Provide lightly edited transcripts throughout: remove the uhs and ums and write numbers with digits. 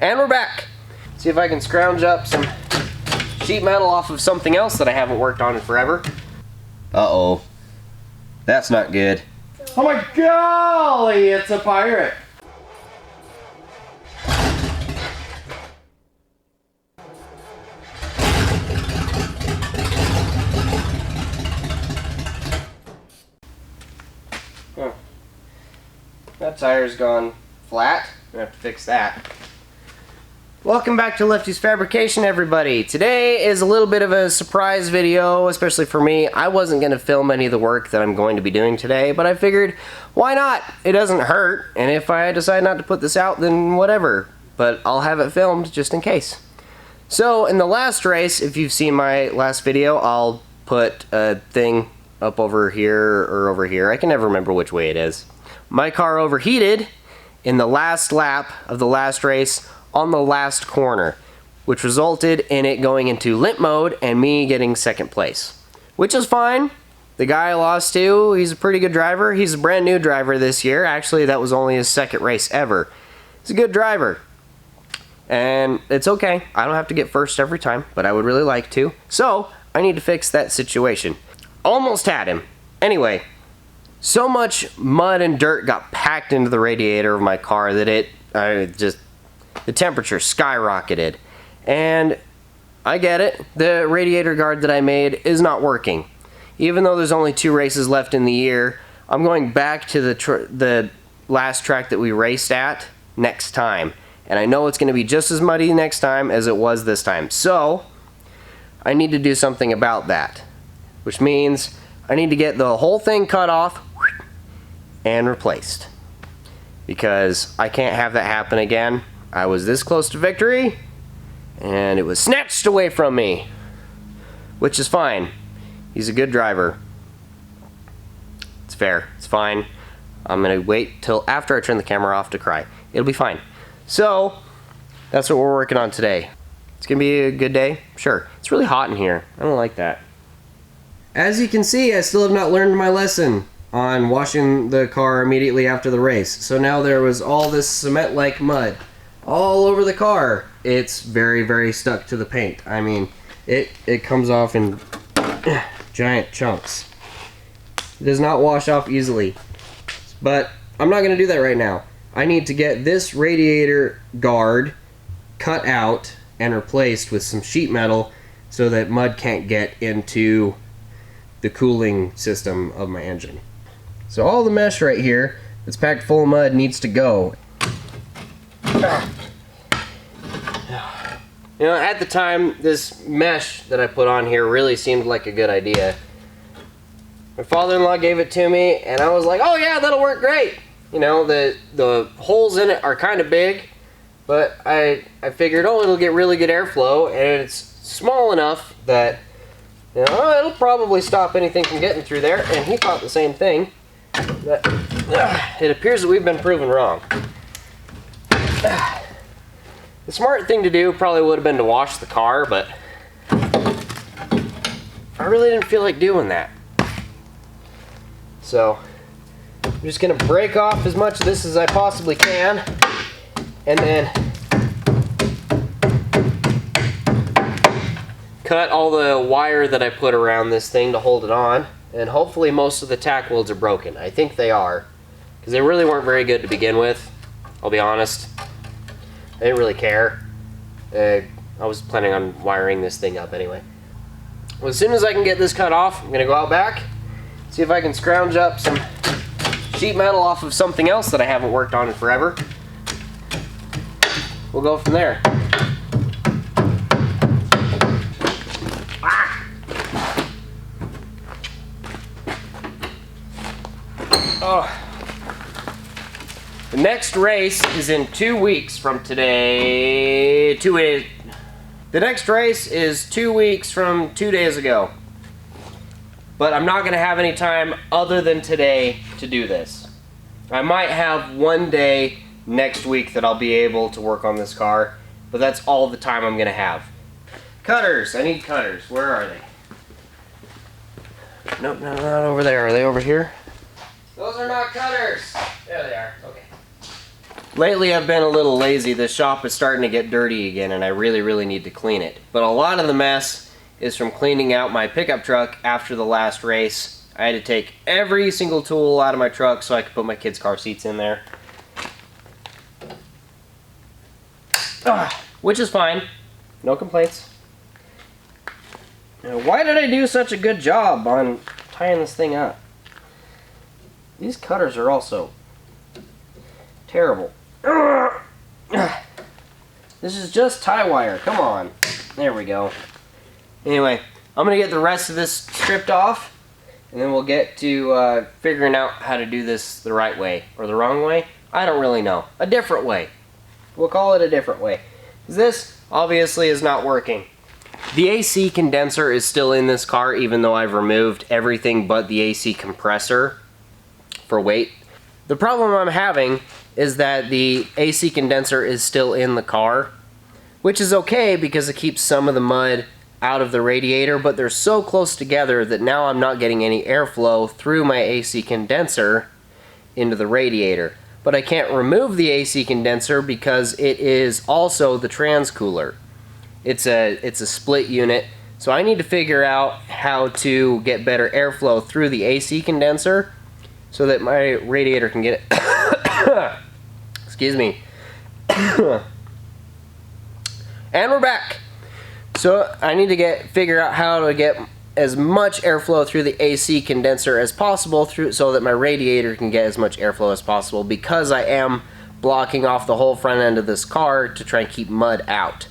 And we're back. See if I can scrounge up some sheet metal off of something else that I haven't worked on in forever. Uh-oh. That's not good. Oh my golly, it's a pirate. Huh. That tire's gone flat. I'm gonna have to fix that. Welcome back to Lefty's Fabrication, everybody. Today is a little bit of a surprise video, especially for me. I wasn't going to film any of the work that I'm going to be doing today, but I figured, why not? It doesn't hurt, and if I decide not to put this out, then whatever. But I'll have it filmed just in case. So, in the last race, if you've seen my last video, I'll put a thing up over here or over here. I can never remember which way it is. My car overheated in the last lap of the last race on the last corner, which resulted in it going into limp mode and me getting second place, which is fine. The guy I lost to, he's a pretty good driver. He's a brand new driver this year. Actually, that was only his second race ever. He's a good driver, and it's okay. I don't have to get first every time, but I would really like to. So I need to fix that situation. Almost had him. Anyway, so much mud and dirt got packed into the radiator of my car that the temperature skyrocketed. And I get it, the radiator guard that I made is not working. Even though there's only 2 races left in the year, I'm going back to the last track that we raced at next time. And I know it's going to be just as muddy next time as it was this time. So, I need to do something about that. Which means I need to get the whole thing cut off and replaced. Because I can't have that happen again. I was this close to victory, and it was snatched away from me, which is fine. He's a good driver. It's fair. It's fine. I'm going to wait till after I turn the camera off to cry. It'll be fine. So, that's what we're working on today. It's going to be a good day? Sure. It's really hot in here. I don't like that. As you can see, I still have not learned my lesson on washing the car immediately after the race. So now there was all this cement-like mud all over the car. It's very, very stuck to the paint. I mean, it comes off in giant chunks. It does not wash off easily. But I'm not going to do that right now. I need to get this radiator guard cut out and replaced with some sheet metal so that mud can't get into the cooling system of my engine. So all the mesh right here that's packed full of mud needs to go. You know, at the time, this mesh that I put on here really seemed like a good idea. My father-in-law gave it to me, and I was like, oh yeah, that'll work great. You know, the holes in it are kind of big, but I figured, oh, it'll get really good airflow, and it's small enough that, you know, it'll probably stop anything from getting through there, and he thought the same thing. But it appears that we've been proven wrong. The smart thing to do probably would have been to wash the car, but I really didn't feel like doing that. So I'm just going to break off as much of this as I possibly can, and then cut all the wire that I put around this thing to hold it on, and hopefully most of the tack welds are broken. I think they are, because they really weren't very good to begin with, I'll be honest. I didn't really care. I was planning on wiring this thing up anyway. Well, as soon as I can get this cut off, I'm going to go out back, see if I can scrounge up some sheet metal off of something else that I haven't worked on in forever. We'll go from there. Oh. The next race is in 2 weeks from today. The next race is 2 weeks from 2 days ago. But I'm not going to have any time other than today to do this. I might have one day next week that I'll be able to work on this car, but that's all the time I'm going to have. Cutters. I need cutters. Where are they? Nope, no, not over there. Are they over here? Those are not cutters. There they are. Okay. Lately I've been a little lazy. The shop is starting to get dirty again and I really need to clean it. But a lot of the mess is from cleaning out my pickup truck after the last race. I had to take every single tool out of my truck so I could put my kids' car seats in there. Which is fine. No complaints. Now, why did I do such a good job on tying this thing up? These cutters are also terrible. This is just tie wire. Come on. There we go. Anyway, I'm going to get the rest of this stripped off, and then we'll get to figuring out how to do this the right way. Or the wrong way? I don't really know. A different way. We'll call it a different way. This, obviously, is not working. The AC condenser is still in this car, even though I've removed everything but the AC compressor for weight. The problem I'm having is that the AC condenser is still in the car, which is okay because it keeps some of the mud out of the radiator, but they're so close together that now I'm not getting any airflow through my AC condenser into the radiator. But I can't remove the AC condenser because it is also the transcooler. It's a split unit, so I need to figure out how to get better airflow through the AC condenser so that my radiator can get it. Excuse me. And we're back. So I need to figure out how to get as much airflow through the AC condenser as possible so that my radiator can get as much airflow as possible, because I am blocking off the whole front end of this car to try and keep mud out.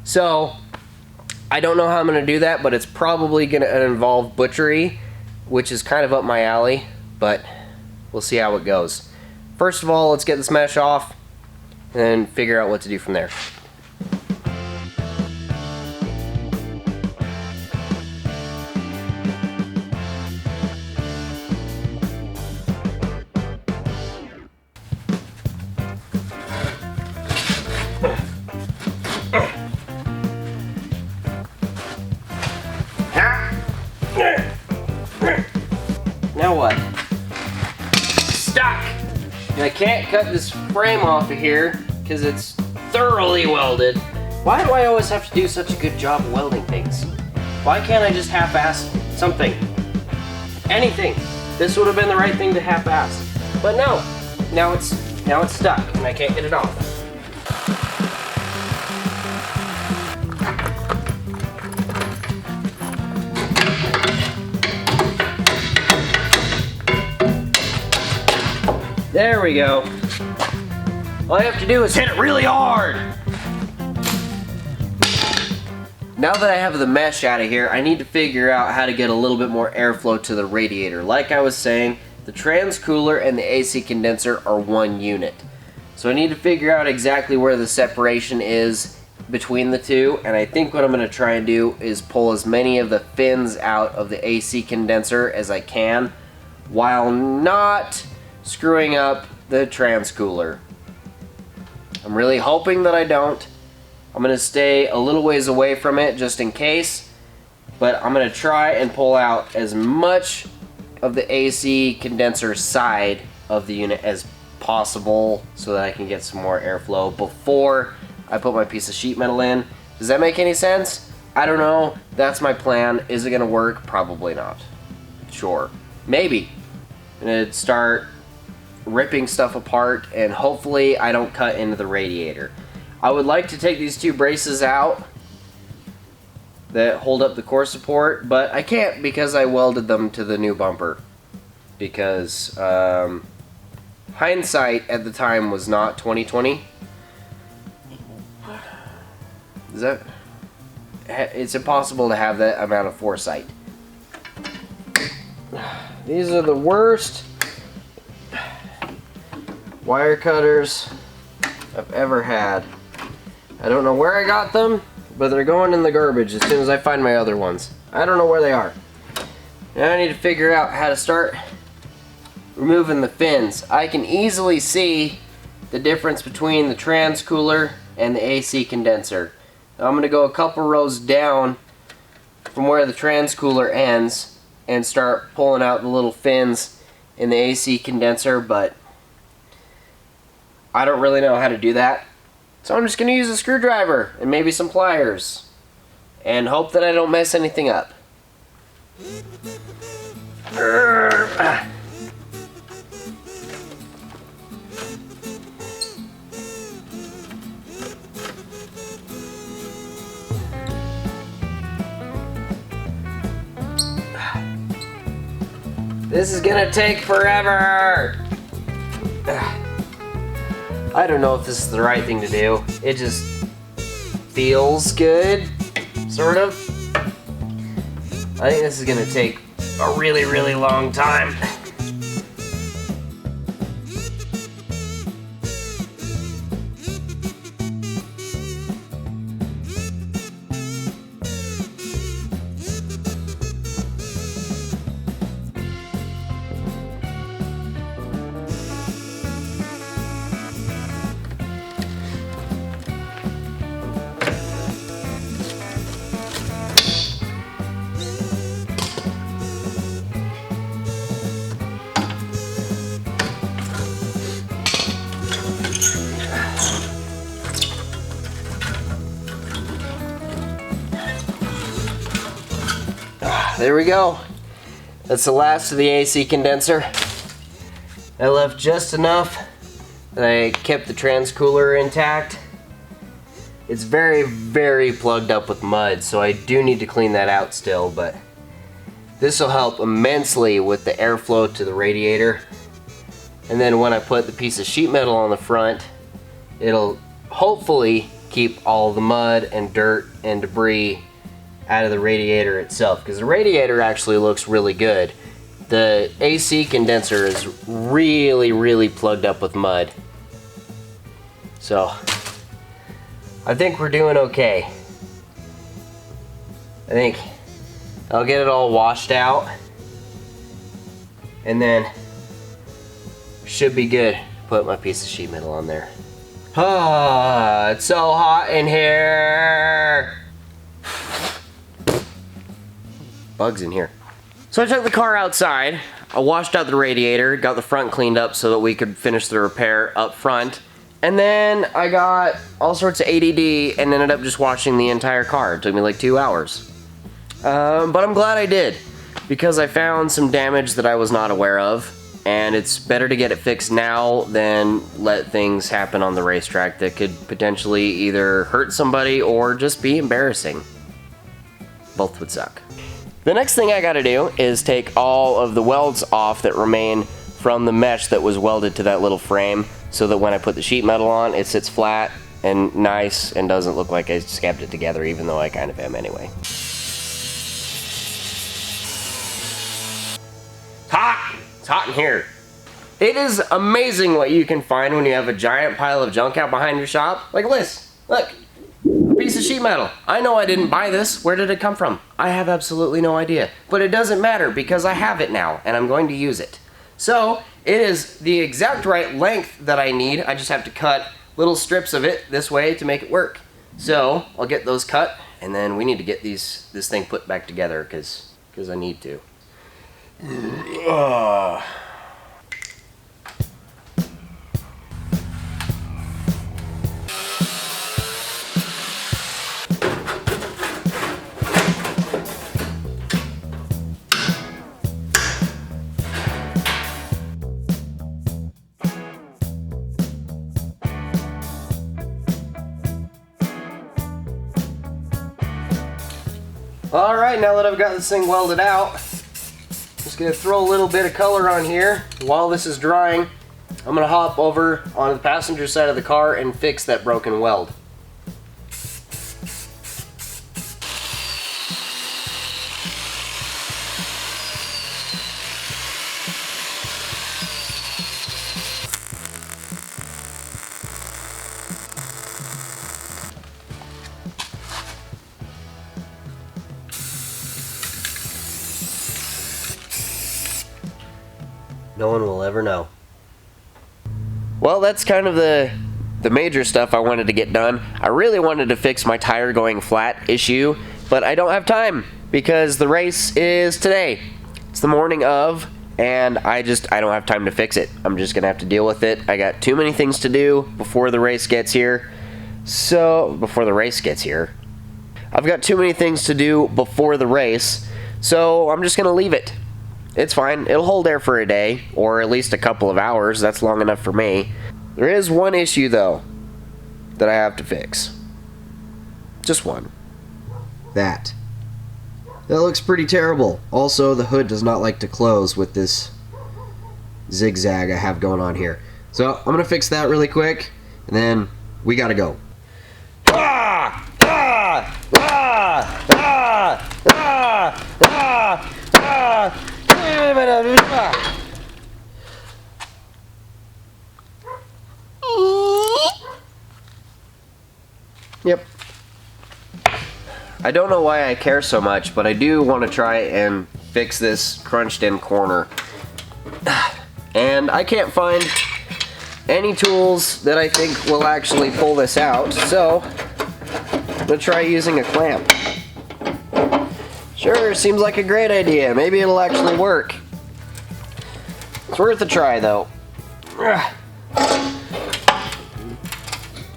So I don't know how I'm going to do that, but it's probably going to involve butchery, which is kind of up my alley, but we'll see how it goes. First of all, let's get this mesh off and then figure out what to do from there. Now what? Stuck! And I can't cut this frame off of here because it's thoroughly welded. Why do I always have to do such a good job welding things? Why can't I just half-ass something? Anything. This would have been the right thing to half-ass. But no. Now it's stuck and I can't get it off. There we go. All I have to do is hit it really hard. Now that I have the mesh out of here, I need to figure out how to get a little bit more airflow to the radiator. Like I was saying, the transcooler and the AC condenser are one unit. So I need to figure out exactly where the separation is between the two, and I think what I'm going to try and do is pull as many of the fins out of the AC condenser as I can, while not screwing up the transcooler. I'm really hoping that I don't. I'm going to stay a little ways away from it just in case, but I'm going to try and pull out as much of the AC condenser side of the unit as possible so that I can get some more airflow before I put my piece of sheet metal in. Does that make any sense? I don't know. That's my plan. Is it going to work? Probably not. Sure. Maybe. I'm going to start ripping stuff apart, and hopefully I don't cut into the radiator. I would like to take these two braces out that hold up the core support, but I can't because I welded them to the new bumper. Because hindsight at the time was not 2020. It's impossible to have that amount of foresight. These are the worst wire cutters I've ever had. I don't know where I got them, but they're going in the garbage as soon as I find my other ones. I don't know where they are. Now I need to figure out how to start removing the fins. I can easily see the difference between the transcooler and the AC condenser. Now I'm going to go a couple rows down from where the transcooler ends and start pulling out the little fins in the AC condenser, but I don't really know how to do that. So I'm just going to use a screwdriver and maybe some pliers and hope that I don't mess anything up. This is gonna take forever! I don't know if this is the right thing to do. It just feels good, sort of. I think this is gonna take a really, really long time. There we go. That's the last of the AC condenser. I left just enough that I kept the transcooler intact. It's very, very plugged up with mud, so I do need to clean that out still, but this will help immensely with the airflow to the radiator. And then when I put the piece of sheet metal on the front, it'll hopefully keep all the mud and dirt and debris out of the radiator itself, because the radiator actually looks really good. The AC condenser is really, really plugged up with mud. So I think we're doing okay. I think I'll get it all washed out and then should be good. Put my piece of sheet metal on there. Ah, it's so hot in here. Bugs in here. So I took the car outside, I washed out the radiator, got the front cleaned up so that we could finish the repair up front, and then I got all sorts of ADD and ended up just washing the entire car. It took me like 2 hours. But I'm glad I did, because I found some damage that I was not aware of, and it's better to get it fixed now than let things happen on the racetrack that could potentially either hurt somebody or just be embarrassing. Both would suck. The next thing I gotta do is take all of the welds off that remain from the mesh that was welded to that little frame, so that when I put the sheet metal on, it sits flat and nice and doesn't look like I scabbed it together, even though I kind of am anyway. Hot! It's hot in here. It is amazing what you can find when you have a giant pile of junk out behind your shop. Like this. Look. A piece of sheet metal. I know I didn't buy this. Where did it come from? I have absolutely no idea. But it doesn't matter because I have it now and I'm going to use it. So it is the exact right length that I need. I just have to cut little strips of it this way to make it work. So I'll get those cut and then we need to get this thing put back together because I need to. Alright, now that I've got this thing welded out, just gonna throw a little bit of color on here. While this is drying, I'm gonna hop over on the passenger side of the car and fix that broken weld. No one will ever know. Well, that's kind of the major stuff I wanted to get done. I really wanted to fix my tire going flat issue, but I don't have time because the race is today. It's the morning of and I don't have time to fix it. I'm just gonna have to deal with it. I got too many things to do before the race gets here. I've got too many things to do before the race, so I'm just gonna leave it. It's fine. It'll hold there for a day, or at least a couple of hours. That's long enough for me. There is one issue, though, that I have to fix. Just one. That looks pretty terrible. Also, the hood does not like to close with this zigzag I have going on here. So, I'm gonna fix that really quick, and then we gotta go. Ah! Ah! Ah! Ah! Ah! Ah! Ah! Yep. I don't know why I care so much, but I do want to try and fix this crunched in corner. And I can't find any tools that I think will actually pull this out, so I'm gonna try using a clamp. Sure, seems like a great idea. Maybe it'll actually work. It's worth a try, though.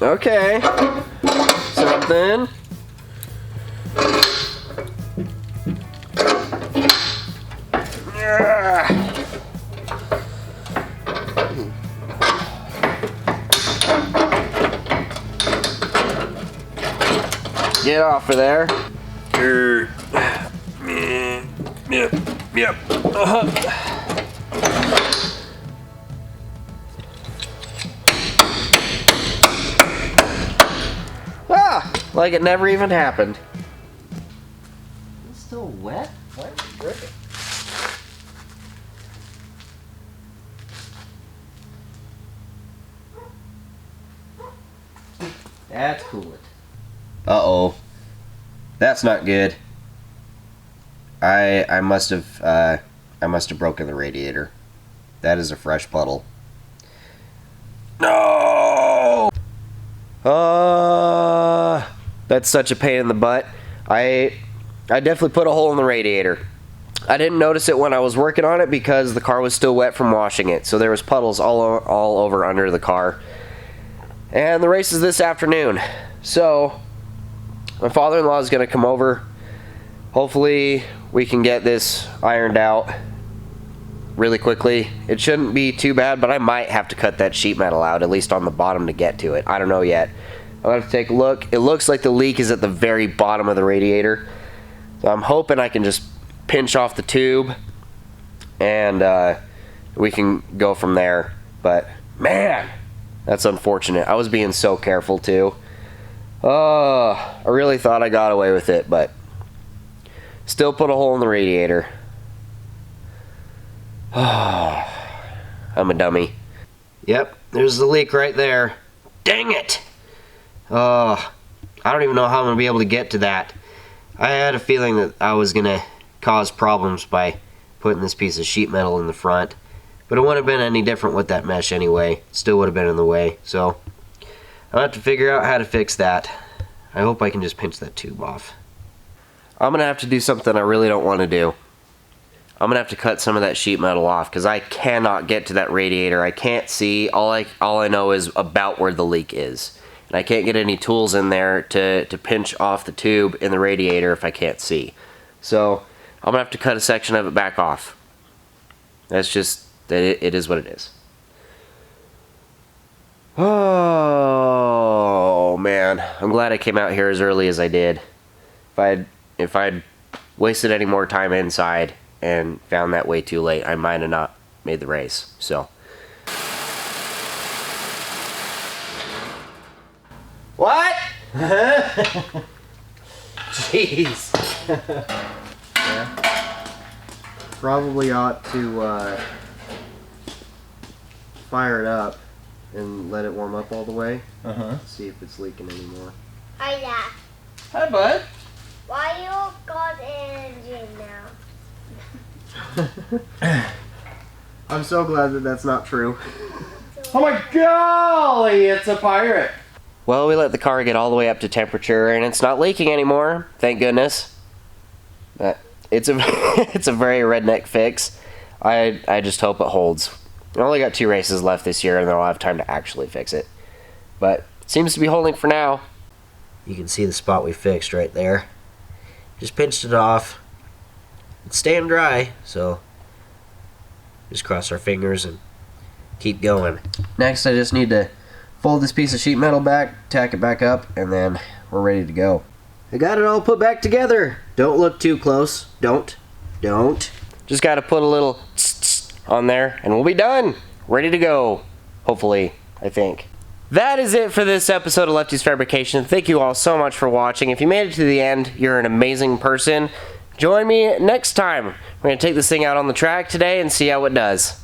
Okay. Something. Get off of there. Yep. Like it never even happened. It's still wet? Why is it dripping? That's coolant. Uh-oh. That's not good. I must have broken the radiator. That is a fresh puddle. No! That's such a pain in the butt. I definitely put a hole in the radiator. I didn't notice it when I was working on it because the car was still wet from washing it. So there was puddles all over under the car. And the race is this afternoon. So my father-in-law is going to come over. Hopefully we can get this ironed out really quickly. It shouldn't be too bad, but I might have to cut that sheet metal out, at least on the bottom to get to it. I don't know yet. I'll have to take a look. It looks like the leak is at the very bottom of the radiator. So I'm hoping I can just pinch off the tube and we can go from there. But man, that's unfortunate. I was being so careful too. I really thought I got away with it, but still put a hole in the radiator. I'm a dummy. Yep, there's the leak right there. Dang it! I don't even know how I'm going to be able to get to that. I had a feeling that I was going to cause problems by putting this piece of sheet metal in the front. But it wouldn't have been any different with that mesh anyway. Still would have been in the way. So I'll have to figure out how to fix that. I hope I can just pinch that tube off. I'm going to have to do something I really don't want to do. I'm going to have to cut some of that sheet metal off because I cannot get to that radiator. I can't see. All I know is about where the leak is. And I can't get any tools in there to pinch off the tube in the radiator if I can't see. So I'm going to have to cut a section of it back off. That's just, it is what it is. Oh man, I'm glad I came out here as early as I did. If I'd wasted any more time inside and found that way too late, I might have not made the race. So what? Jeez. Yeah. Probably ought to fire it up and let it warm up all the way. See if it's leaking anymore. Hi, Dad. Hi, bud. Why you got an engine now? I'm so glad that that's not true. Oh my golly, it's a pirate. Well, we let the car get all the way up to temperature and it's not leaking anymore, thank goodness. But it's a it's a very redneck fix. I just hope it holds. I only got 2 races left this year, and then I'll have time to actually fix it. But it seems to be holding for now. You can see the spot we fixed right there. Just pinched it off. It's staying dry, so just cross our fingers and keep going. Next, I just need to fold this piece of sheet metal back, tack it back up, and then we're ready to go. I got it all put back together. Don't look too close. Don't. Just got to put a little on there, and we'll be done. Ready to go. Hopefully, I think. That is it for this episode of Lefty's Fabrication. Thank you all so much for watching. If you made it to the end, you're an amazing person. Join me next time. We're going to take this thing out on the track today and see how it does.